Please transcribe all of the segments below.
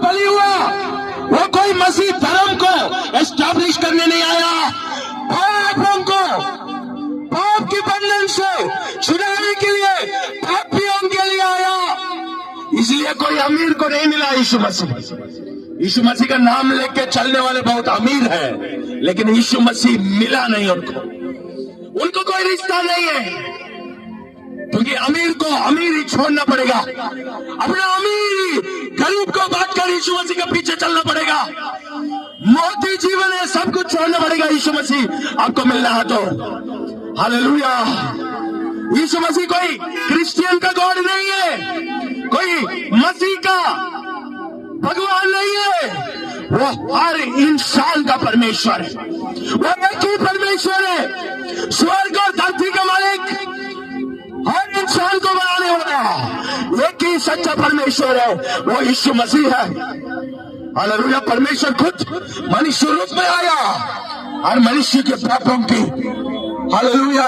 बलि हुआ, वो कोई मसीह धर्म को एस्टैब्लिश करने नहीं आया। पापों को पाप के बंधन से छुड़ाने के लिए, पापियों के लिए आया। इसलिए कोई अमीर को नहीं मिला यीशु मसीह। यीशु मसीह का नाम लेके चलने वाले बहुत अमीर हैं, लेकिन यीशु मसीह मिला नहीं उनको कोई रिश्ता नहीं है, क्योंकि अमीर को अमीर ही छोड़ना पड़ेगा। अपना अमीर ही गरीब को बांटकर यीशु मसीह के पीछे चलना पड़ेगा। मौत ही जीवन है, सब कुछ छोड़ना पड़ेगा यीशु मसीह आपको मिलना है तो। हालेलुया। यीशु मसीह कोई क्रिश्चियन का गॉड नहीं है, कोई मसीह का भगवान नहीं है। वो हर इंसान का परमेश्वर है। वो एक ही परमेश्वर है, स्वर्ग और धरती का मालिक, हर इंसान को बनाने वाला एक ही सच्चा परमेश्वर है, वो यीशु मसीह है। हालेलुया। परमेश्वर खुद मनुष्य रूप में आया और मनुष्य के पापों की हालेलुया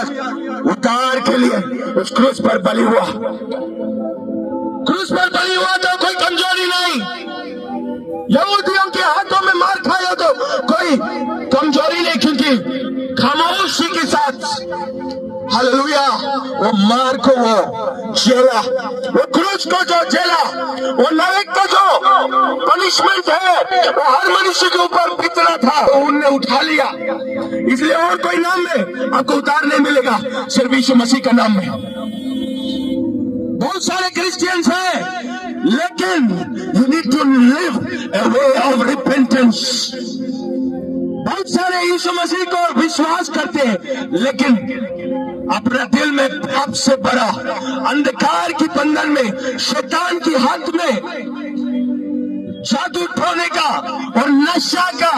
उद्धार के लिए उस क्रूस पर बलि हुआ। क्रूस पर बलि हुआ तो कोई कमजोरी नहीं, यहूदियों के हाथों में मार खाया तो कोई कमजोरी नहीं, क्योंकि खामोशी के साथ हालेलुया वो मार को वो जेला, वो क्रूस को जो जेला, वो नरक का जो पनिशमेंट है वो हर मनुष्य के ऊपर बीतना था, तो उनने उठा लिया। इसलिए और कोई नाम में आपको उद्धार नहीं मिलेगा, सिर्फ यीशु मसीह का नाम में। बहुत सारे क्रिश्चियंस हैं, लेकिन you need to live a way of repentance. बहुत सारे यीशु मसीह को विश्वास करते हैं, लेकिन अपना दिल में पाप से भरा अंधकार की बंधन में, शैतान की हाथ में जादू टोने का और नशा का,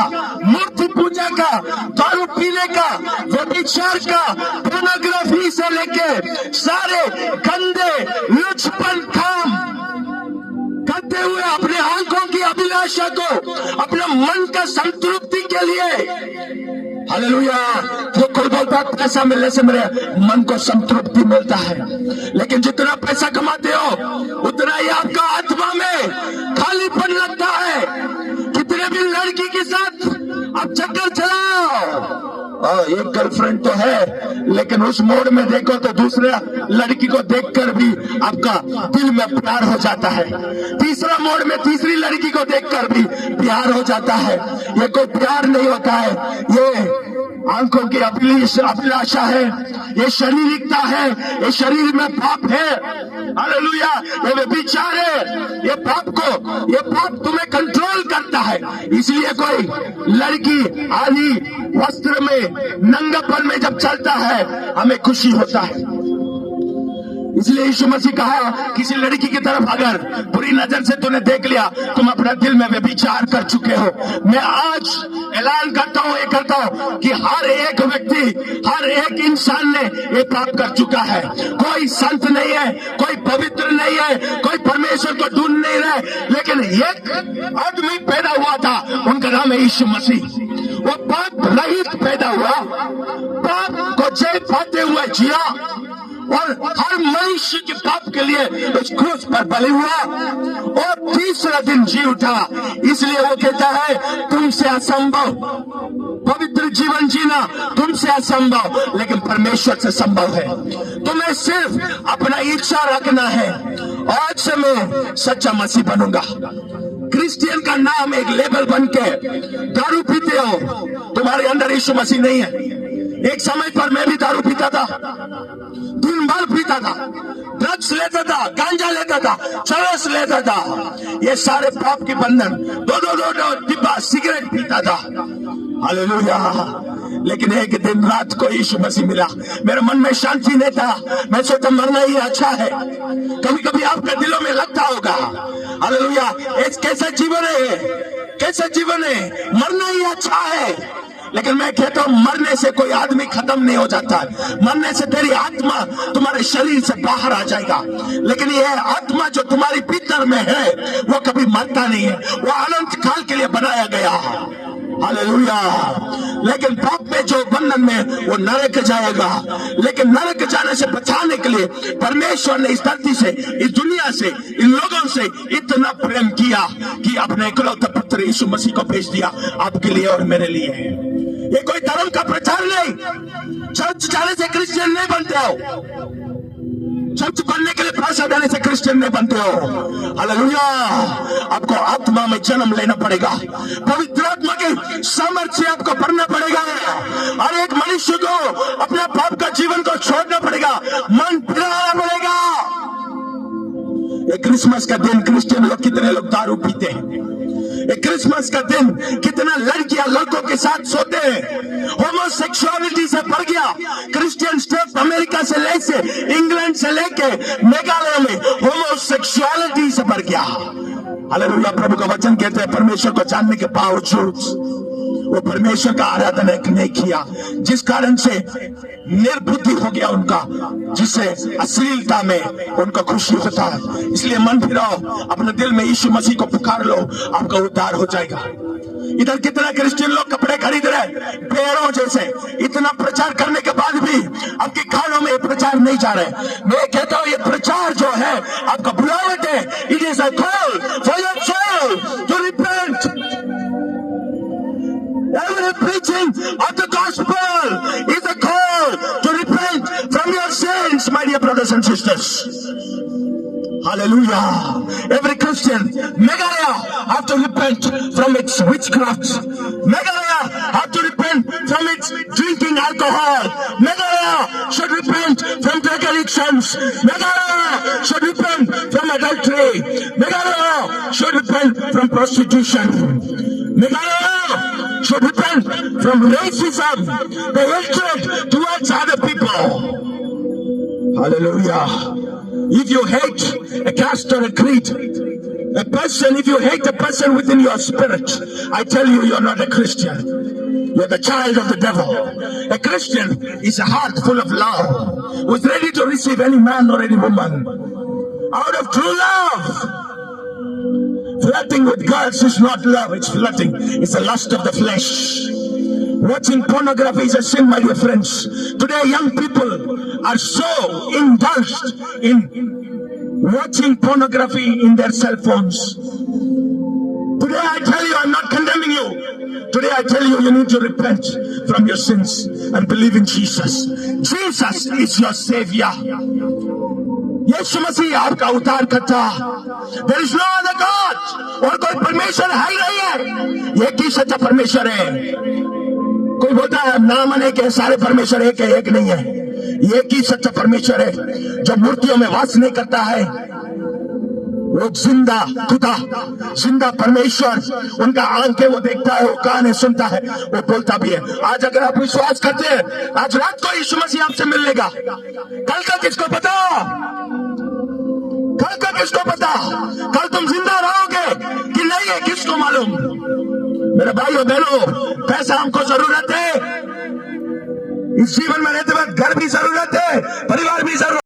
मूर्ति पूजा का, दारू पीने का, व्यभिचार का, पोर्नोग्राफी से लेके सारे गंदे लुचपन काम करते हुए अपने आंखों की अभिलाषा को, अपने मन का संतृप्ति के लिए हालेलुया। तो कोई बोलता है पैसा मिलने से मेरे मन को संतृप्ति मिलता है, लेकिन जितना पैसा कमाते हो उतना ही आपका आत्मा में खालीपन लगता है। कितने भी लड़की के साथ आप चक्कर चलाओ, एक गर्लफ्रेंड तो है, लेकिन उस मोड़ में देखो तो दूसरा लड़की को देखकर भी आपका दिल में प्यार हो जाता है। तीसरा मोड़ में तीसरी लड़की को देखकर भी प्यार हो जाता है। ये कोई प्यार नहीं होता है, ये आंखों की अभिलाषा है, ये शारीरिकता है, ये शरीर में पाप है। हालेलुया। ये व्यभिचार है, ये पाप तुम्हें कंट्रोल करता है। इसलिए कोई लड़की आधी वस्त्र में, नंगापन में जब चलता है हमें खुशी होता है। इसलिए यीशु मसीह कहा, किसी लड़की की तरफ अगर बुरी नजर से तूने देख लिया, तुम अपना दिल में व्यभिचार कर चुके हो। मैं आज ऐलान करता हूं, ये करता हूं कि हर एक व्यक्ति, हर एक इंसान ने ये पाप कर चुका है। कोई संत नहीं है, कोई पवित्र नहीं है, कोई परमेश्वर को ढूंढ नहीं रहा, लेकिन एक आदमी पैदा हुआ था, उनका नाम है यीशु मसीह। वो पाप रहित पैदा हुआ, पाप को जय पाते हुए जिया और हर मनुष्य के पाप के लिए उस क्रूस पर बलि हुआ और तीसरा दिन जी उठा। इसलिए वो कहता है तुमसे असंभव पवित्र जीवन जीना तुमसे असंभव, लेकिन परमेश्वर से संभव है। तुम्हें सिर्फ अपना इच्छा रखना है। आज से मैं सच्चा मसीह बनूंगा। क्रिश्चियन का नाम एक लेबल बन के दारू पीते हो, तुम्हारे अंदर यीशु मसीह नहीं है। एक समय पर मैं भी दारू पीता था, दिन भर पीता था, ड्रग्स लेता था, गांजा लेता था, चरस लेता था, ये सारे पाप के बंधन, दो डिब्बा सिगरेट पीता था। हालेलुया। लेकिन एक दिन रात को यीशु मसीह मिला, मेरे मन में शांति नहीं था, मैं सोचा मरना ही अच्छा है। कभी कभी आपके दिलों में लगता होगा हालेलुया कैसा जीवन है, कैसा जीवन है, मरना ही अच्छा है। लेकिन मैं कहता हूं मरने से कोई आदमी खत्म नहीं हो जाता है। मरने से तेरी आत्मा तुम्हारे शरीर से बाहर आ जाएगा, लेकिन यह आत्मा जो तुम्हारी भीतर में है वो कभी मरता नहीं है, वो अनंत काल के लिए बनाया गया है। हालेलुया। लेकिन पाप में जो बंधन में वो नरक जाएगा। लेकिन नरक जाने से बचाने के लिए परमेश्वर ने इस धरती से, इस दुनिया से, इन लोगों से इतना प्रेम किया कि अपने इकलौते पुत्र यीशु मसीह को भेज दिया आपके लिए और मेरे लिए। ये कोई धर्म का प्रचार नहीं। चर्च जाने से क्रिश्चियन नहीं बनते हो। चर्च बनने के लिए पैसा देने से क्रिश्चियन नहीं बनते हो। हालेलुया। आपको आत्मा में जन्म लेना पड़ेगा। पवित्र आत्मा के सामर्थ्य से आपको भरना पड़ेगा। हर एक मनुष्य को अपने पाप का जीवन को छोड़ना पड़ेगा, मन फिराना पड़ेगा। एक क्रिसमस का दिन क्रिश्चियन लोग, कितने लोग दारू पीते हैं। एक क्रिसमस का दिन कितना लड़कियां लड़कों के साथ सोते हैं। होमोसेक्सुअलिटी से भर गया। क्रिश्चियन स्टेट अमेरिका से लेके इंग्लैंड से लेके मेघालय में होमोसेक्सुअलिटी से भर गया। हालेलुया। प्रभु का वचन कहते हैं परमेश्वर को जानने के बावजूद वो परमेश्वर का आराधना नहीं किया, जिस कारण से निर्बुद्धि हो गया उनका, जिससे अश्लीलता में उनको खुशी होता है। इसलिए मन फिराओ, अपने दिल में यीशु मसीह को पुकार लो, आपका उद्धार हो जाएगा। इधर कितना क्रिश्चियन लोग कपड़े खरीद रहे पेड़ों जैसे। इतना प्रचार करने के बाद भी आपके कानों में प्रचार नहीं जा रहे। मैं कहता हूं ये प्रचार जो है आपका बुलावट है। It is a call for your soul to repent. Every preaching of the gospel is a call to repent from your sins, my dear brothers and sisters. Hallelujah. Every Christian, Meghalaya, have to repent from its witchcraft. Meghalaya have to repent from its drinking alcohol. Meghalaya should repent from drug addictions. Meghalaya should repent from adultery. Meghalaya should repent from prostitution. Meghalaya should repent from racism, the hatred towards other people. Hallelujah. If you hate a caste or a creed, a person, if you hate a person within your spirit, I tell you, you're not a Christian. You're the child of the devil. A Christian is a heart full of love, who's ready to receive any man or any woman out of true love. Flirting with girls is not love, it's flirting. It's the lust of the flesh. Watching pornography is a sin, my dear friends. Today young people are so indulged in watching pornography in their cell phones. Today I tell you, I'm not condemning you. Today I tell you, you need to repent from your sins and believe in Jesus. Jesus is your Savior. यीशु मसीह आपका उद्धार करता। There is no other God. और कोई परमेश्वर है ही नहीं है। एक ही सच्चा परमेश्वर है। कोई बोलता है नाम अनेक है, सारे परमेश्वर एक है, एक नहीं है। एक ही सच्चा परमेश्वर है जो मूर्तियों में वास नहीं करता है। वो जिंदा खुदा, जिंदा परमेश्वर, उनका आंखें वो देखता है, वो कान है सुनता है, वो बोलता भी है। आज अगर आप विश्वास करते हैं, आज रात को यीशु मसीह आपसे मिल लेगा। कल का किसको पता? कल का किसको पता? कल तुम जिंदा रहोगे कि नहीं है, किसको मालूम? मेरे भाइयों बहनों, पैसा हमको जरूरत है। इस जीवन में रहते वक्त घर भी जरूरत है, परिवार भी जरूरत